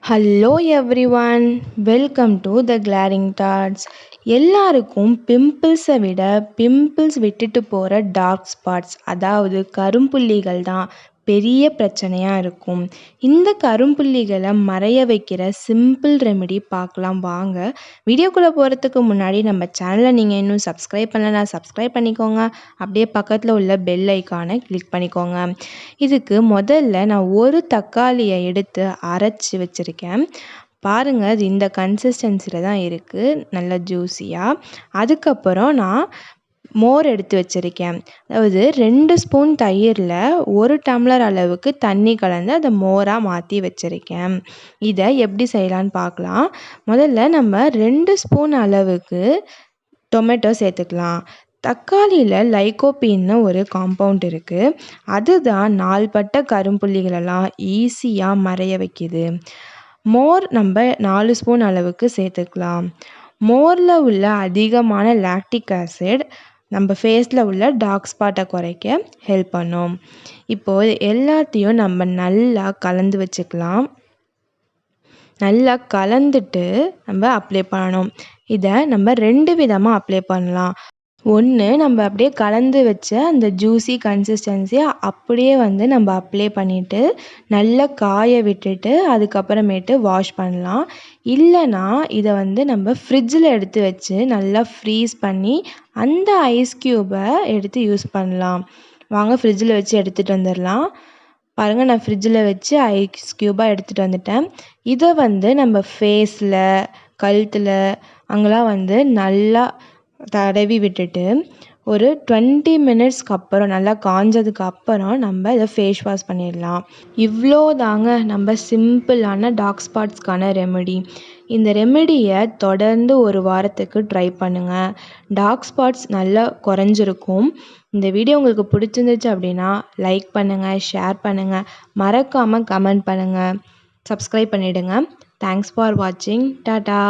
Hello everyone, welcome to the கிளாரிங் thoughts. எல்லாருக்கும் பிம்பிள்ஸை விட pimples விட்டுட்டு போகிற டார்க் ஸ்பாட்ஸ், அதாவது கரும்புள்ளிகள் தான் பெரிய பிரச்சனையாக இருக்கும். இந்த கரும்புள்ளிகளை மறைய வைக்கிற சிம்பிள் ரெமெடி பார்க்கலாம் வாங்க. வீடியோக்குள்ளே போகிறதுக்கு முன்னாடி நம்ம சேனலை நீங்கள் இன்னும் சப்ஸ்கிரைப் பண்ணலன்னா சப்ஸ்கிரைப் பண்ணிக்கோங்க. அப்படியே பக்கத்தில் உள்ள பெல் ஐக்கானை கிளிக் பண்ணிக்கோங்க. இதுக்கு முதல்ல நான் ஒரு தக்காளியை எடுத்து அரைச்சி வச்சுருக்கேன். பாருங்கள், அது இந்த கன்சிஸ்டன்சியில் தான் இருக்குது, நல்லா ஜூஸியாக. அதுக்கப்புறம் நான் மோர் எடுத்து வச்சுருக்கேன். அதாவது 2 ஸ்பூன் தயிரில் 1 டம்ளர் அளவுக்கு தண்ணி கலந்து அதை மோராக மாற்றி வச்சுருக்கேன். இதை எப்படி செய்யலான்னு பார்க்கலாம். முதல்ல நம்ம 2 ஸ்பூன் அளவுக்கு டொமேட்டோ சேர்த்துக்கலாம். தக்காளியில் லைகோபீன்னு ஒரு காம்பவுண்ட் இருக்குது. அதுதான் நாள்பட்ட கரும்புள்ளிகளெல்லாம் ஈஸியாக மறைய வைக்குது. மோர் நம்ம 4 ஸ்பூன் அளவுக்கு சேர்த்துக்கலாம். மோரில் உள்ள அதிகமான லாக்டிக் ஆசிட் நம்ம ஃபேஸில் உள்ள டார்க் ஸ்பாட்டை குறைக்க ஹெல்ப் பண்ணும். இப்போது எல்லாத்தையும் நம்ம நல்லா கலந்து வச்சுக்கலாம். நல்லா கலந்துட்டு நம்ம அப்ளை பண்ணணும். இதை நம்ம 2 விதமாக அப்ளை பண்ணலாம். ஒன்று, நம்ம அப்படியே கலந்து வச்ச அந்த ஜூஸி கன்சிஸ்டன்சியை அப்படியே நம்ம அப்ளை பண்ணிவிட்டு நல்லா காய விட்டுட்டு அதுக்கப்புறமேட்டு வாஷ் பண்ணலாம். இல்லைனா இதை நம்ம ஃப்ரிட்ஜில் எடுத்து வச்சு நல்லா ஃப்ரீஸ் பண்ணி அந்த ஐஸ் க்யூபை எடுத்து யூஸ் பண்ணலாம். வாங்க ஃப்ரிட்ஜில் வச்சு எடுத்துகிட்டு வந்துடலாம். பாருங்கள், நான் ஃப்ரிட்ஜில் வச்சு ஐஸ் க்யூபாக எடுத்துகிட்டு வந்துட்டேன். இதை நம்ம ஃபேஸில், கழுத்தில் அங்கெல்லாம் நல்லா தடவி விட்டுட்டு ஒரு 20 மினிட்ஸ்க்கு அப்புறம் நல்லா காஞ்சதுக்கு அப்புறம் நம்ம இதை ஃபேஸ் வாஷ் பண்ணிடலாம். இவ்வளோ தாங்க நம்ம சிம்பிளான டார்க் ஸ்பாட்ஸ்க்கான ரெமெடி. இந்த ரெமெடியை தொடர்ந்து 1 வாரத்துக்கு ட்ரை பண்ணுங்கள். டார்க் ஸ்பாட்ஸ் நல்லா குறைஞ்சிருக்கும். இந்த வீடியோ உங்களுக்கு பிடிச்சிருந்துச்சு அப்படின்னா லைக் பண்ணுங்கள், ஷேர் பண்ணுங்கள், மறக்காமல் கமெண்ட் பண்ணுங்கள், சப்ஸ்கிரைப் பண்ணிவிடுங்க. தேங்க்ஸ் ஃபார் வாட்சிங். டாடா.